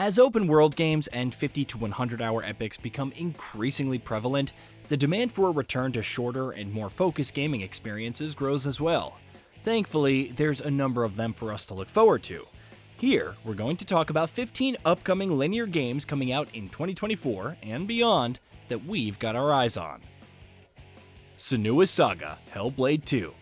As open world games and 50 to 100 hour epics become increasingly prevalent, the demand for a return to shorter and more focused gaming experiences grows as well. Thankfully, there's a number of them for us to look forward to. Here, we're going to talk about 15 upcoming linear games coming out in 2024 and beyond that we've got our eyes on. Senua's Saga: Hellblade 2.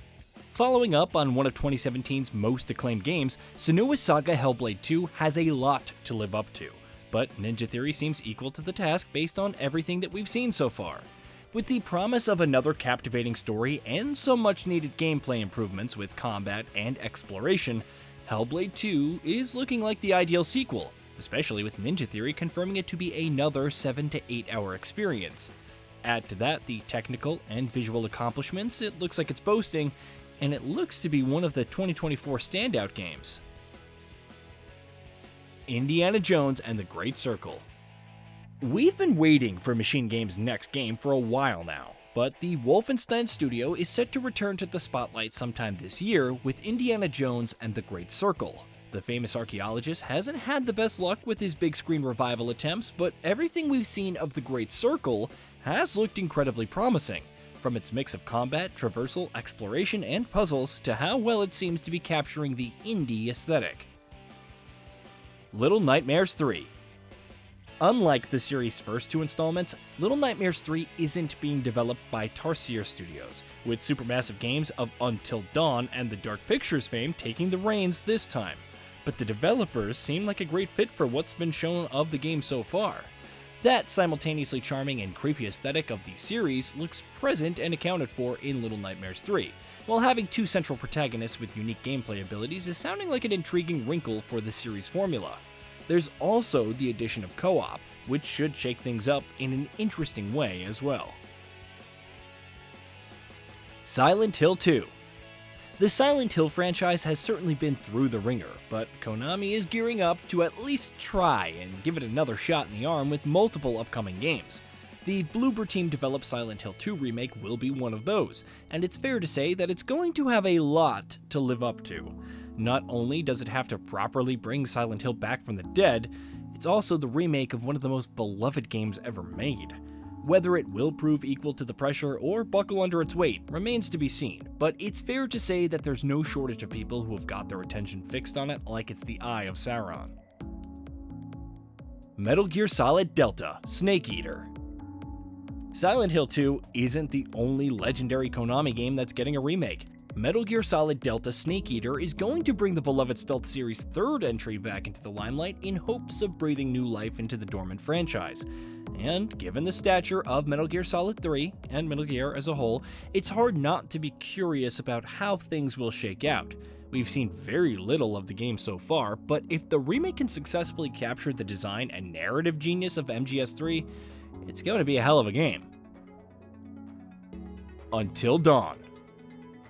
Following up on one of 2017's most acclaimed games, Senua's Saga: Hellblade 2 has a lot to live up to, but Ninja Theory seems equal to the task based on everything that we've seen so far. With the promise of another captivating story and some much needed gameplay improvements with combat and exploration, Hellblade 2 is looking like the ideal sequel, especially with Ninja Theory confirming it to be another 7 to 8 hour experience. Add to that the technical and visual accomplishments it looks like it's boasting, and it looks to be one of the 2024 standout games. Indiana Jones and the Great Circle. We've been waiting for Machine Games' next game for a while now, but the Wolfenstein studio is set to return to the spotlight sometime this year with Indiana Jones and the Great Circle. The famous archaeologist hasn't had the best luck with his big screen revival attempts, but everything we've seen of the Great Circle has looked incredibly promising, from its mix of combat, traversal, exploration, and puzzles to how well it seems to be capturing the indie aesthetic. Little Nightmares 3. Unlike the series' first two installments, Little Nightmares 3 isn't being developed by Tarsier Studios, with Supermassive Games of Until Dawn and the Dark Pictures fame taking the reins this time. But the developers seem like a great fit for what's been shown of the game so far. That simultaneously charming and creepy aesthetic of the series looks present and accounted for in Little Nightmares 3, while having two central protagonists with unique gameplay abilities is sounding like an intriguing wrinkle for the series formula. There's also the addition of co-op, which should shake things up in an interesting way as well. Silent Hill 2. The Silent Hill franchise has certainly been through the ringer, but Konami is gearing up to at least try and give it another shot in the arm with multiple upcoming games. The Bloober Team developed Silent Hill 2 remake will be one of those, and it's fair to say that it's going to have a lot to live up to. Not only does it have to properly bring Silent Hill back from the dead, it's also the remake of one of the most beloved games ever made. Whether it will prove equal to the pressure or buckle under its weight remains to be seen, but it's fair to say that there's no shortage of people who have got their attention fixed on it like it's the Eye of Sauron. Metal Gear Solid Delta: Snake Eater. Silent Hill 2 isn't the only legendary Konami game that's getting a remake. Metal Gear Solid Delta: Snake Eater is going to bring the beloved stealth series' third entry back into the limelight in hopes of breathing new life into the dormant franchise. And given the stature of Metal Gear Solid 3 and Metal Gear as a whole, it's hard not to be curious about how things will shake out. We've seen very little of the game so far, but if the remake can successfully capture the design and narrative genius of MGS3, it's going to be a hell of a game. Until Dawn.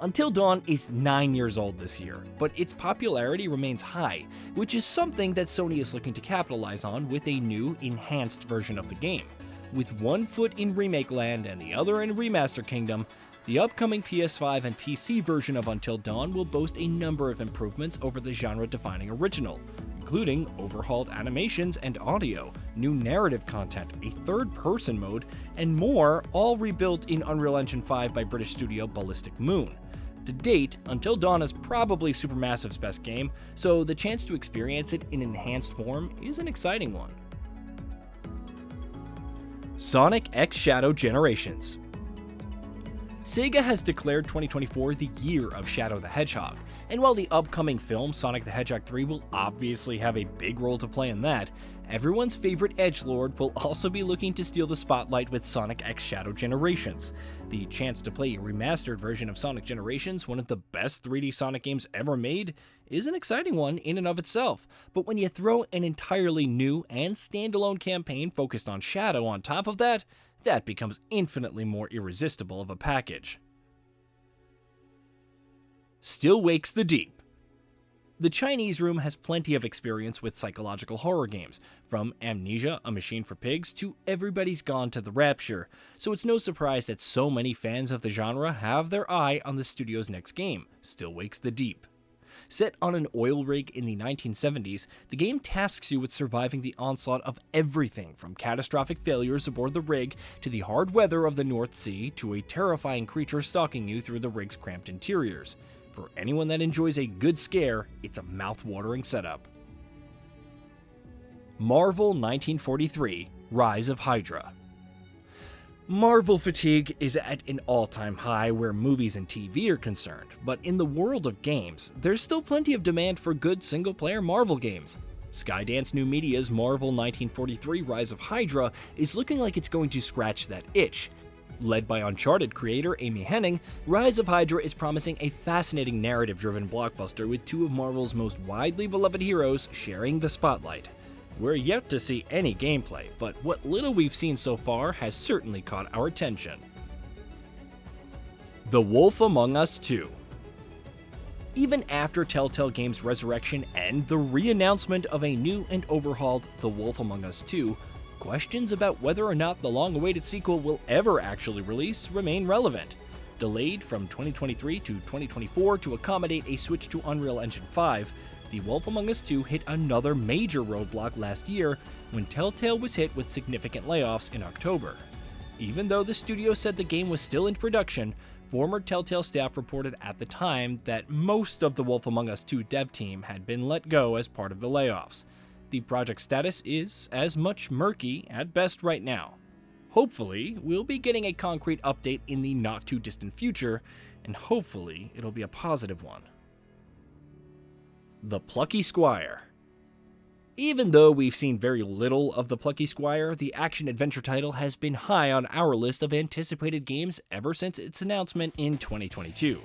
Until Dawn is 9 years old this year, but its popularity remains high, which is something that Sony is looking to capitalize on with a new, enhanced version of the game. With one foot in remake land and the other in remaster kingdom, the upcoming PS5 and PC version of Until Dawn will boast a number of improvements over the genre-defining original, including overhauled animations and audio, new narrative content, a third-person mode, and more, all rebuilt in Unreal Engine 5 by British studio Ballistic Moon. To date, Until Dawn is probably Supermassive's best game, so the chance to experience it in enhanced form is an exciting one. Sonic X Shadow Generations. Sega has declared 2024 the year of Shadow the Hedgehog, and while the upcoming film Sonic the Hedgehog 3 will obviously have a big role to play in that, everyone's favorite edgelord will also be looking to steal the spotlight with Sonic X Shadow Generations. The chance to play a remastered version of Sonic Generations, one of the best 3D Sonic games ever made, is an exciting one in and of itself, but when you throw an entirely new and standalone campaign focused on Shadow on top of that, that becomes infinitely more irresistible of a package. Still Wakes the Deep. The Chinese Room has plenty of experience with psychological horror games, from Amnesia: A Machine for Pigs to Everybody's Gone to the Rapture, so it's no surprise that so many fans of the genre have their eye on the studio's next game, Still Wakes the Deep. Set on an oil rig in the 1970s, the game tasks you with surviving the onslaught of everything from catastrophic failures aboard the rig to the hard weather of the North Sea to a terrifying creature stalking you through the rig's cramped interiors. For anyone that enjoys a good scare, it's a mouth-watering setup. Marvel 1943: Rise of Hydra. Marvel fatigue is at an all-time high where movies and TV are concerned, but in the world of games, there's still plenty of demand for good single-player Marvel games. Skydance New Media's Marvel 1943: Rise of Hydra is looking like it's going to scratch that itch. Led by Uncharted creator Amy Hennig, Rise of Hydra is promising a fascinating narrative-driven blockbuster with two of Marvel's most widely beloved heroes sharing the spotlight. We're yet to see any gameplay, but what little we've seen so far has certainly caught our attention. The Wolf Among Us 2. Even after Telltale Games' resurrection and the re-announcement of a new and overhauled The Wolf Among Us 2, questions about whether or not the long-awaited sequel will ever actually release remain relevant. Delayed from 2023 to 2024 to accommodate a switch to Unreal Engine 5, The Wolf Among Us 2 hit another major roadblock last year when Telltale was hit with significant layoffs in October. Even though the studio said the game was still in production, former Telltale staff reported at the time that most of the Wolf Among Us 2 dev team had been let go as part of the layoffs. The project status is as much murky at best right now. Hopefully, we'll be getting a concrete update in the not-too-distant future, and hopefully it'll be a positive one. The Plucky Squire. Even though we've seen very little of The Plucky Squire, the action-adventure title has been high on our list of anticipated games ever since its announcement in 2022.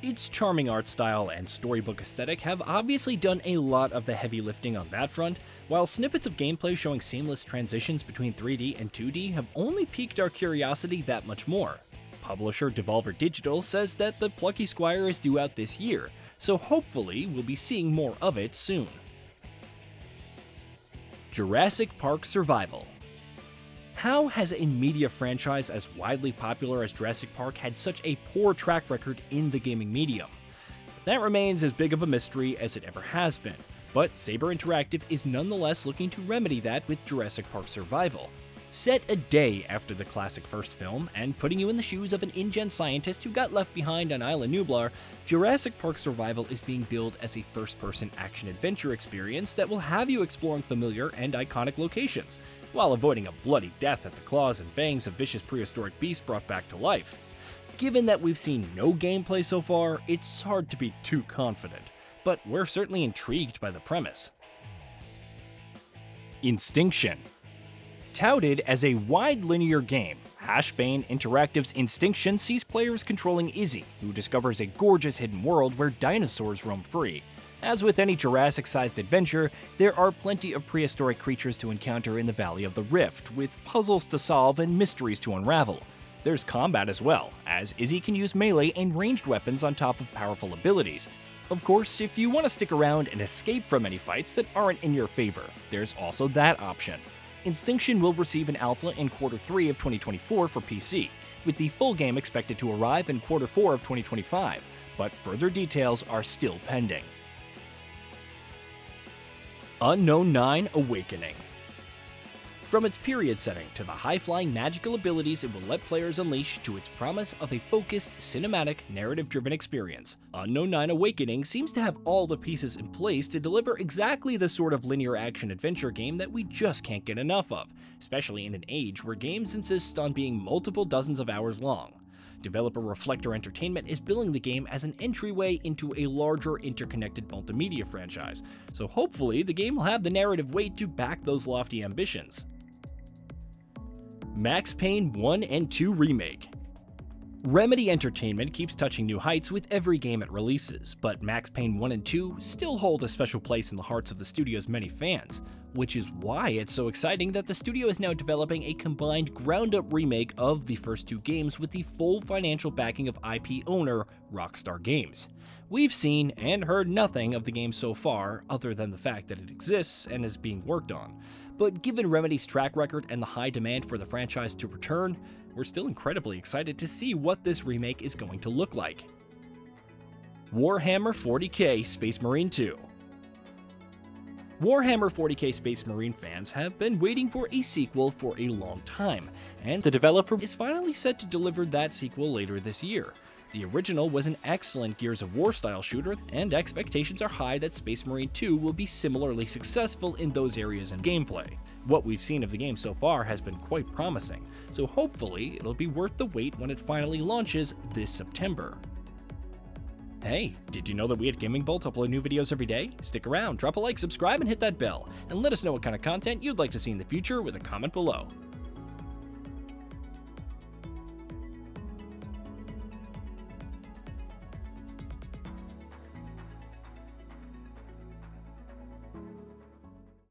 Its charming art style and storybook aesthetic have obviously done a lot of the heavy lifting on that front, while snippets of gameplay showing seamless transitions between 3D and 2D have only piqued our curiosity that much more. Publisher Devolver Digital says that The Plucky Squire is due out this year, so hopefully we'll be seeing more of it soon. Jurassic Park Survival. How has a media franchise as widely popular as Jurassic Park had such a poor track record in the gaming medium? That remains as big of a mystery as it ever has been, but Saber Interactive is nonetheless looking to remedy that with Jurassic Park Survival. Set a day after the classic first film, and putting you in the shoes of an InGen scientist who got left behind on Isla Nublar, Jurassic Park Survival is being billed as a first-person action-adventure experience that will have you exploring familiar and iconic locations, while avoiding a bloody death at the claws and fangs of vicious prehistoric beasts brought back to life. Given that we've seen no gameplay so far, it's hard to be too confident, but we're certainly intrigued by the premise. Instinction. Touted as a wide linear game, Hashbane Interactive's Instinction sees players controlling Izzy, who discovers a gorgeous hidden world where dinosaurs roam free. As with any Jurassic-sized adventure, there are plenty of prehistoric creatures to encounter in the Valley of the Rift, with puzzles to solve and mysteries to unravel. There's combat as well, as Izzy can use melee and ranged weapons on top of powerful abilities. Of course, if you want to stick around and escape from any fights that aren't in your favor, there's also that option. Instinction will receive an alpha in Q3 of 2024 for PC, with the full game expected to arrive in Q4 of 2025, but further details are still pending. Unknown 9: Awakening. From its period setting to the high-flying magical abilities it will let players unleash to its promise of a focused, cinematic, narrative-driven experience, Unknown 9: Awakening seems to have all the pieces in place to deliver exactly the sort of linear action-adventure game that we just can't get enough of, especially in an age where games insist on being multiple dozens of hours long. Developer Reflector Entertainment is billing the game as an entryway into a larger interconnected multimedia franchise, so hopefully the game will have the narrative weight to back those lofty ambitions. Max Payne 1 and 2 Remake. Remedy Entertainment keeps touching new heights with every game it releases, but Max Payne 1 and 2 still hold a special place in the hearts of the studio's many fans, which is why it's so exciting that the studio is now developing a combined ground-up remake of the first two games with the full financial backing of IP owner Rockstar Games. We've seen and heard nothing of the game so far, other than the fact that it exists and is being worked on. But given Remedy's track record and the high demand for the franchise to return, we're still incredibly excited to see what this remake is going to look like. Warhammer 40k Space Marine 2. Warhammer 40k Space Marine fans have been waiting for a sequel for a long time, and the developer is finally set to deliver that sequel later this year. The original was an excellent Gears of War style shooter, and expectations are high that Space Marine 2 will be similarly successful in those areas in gameplay. What we've seen of the game so far has been quite promising, so hopefully it'll be worth the wait when it finally launches this September. Hey, did you know that we at Gaming Bolt upload new videos every day? Stick around, drop a like, subscribe, and hit that bell, and let us know what kind of content you'd like to see in the future with a comment below.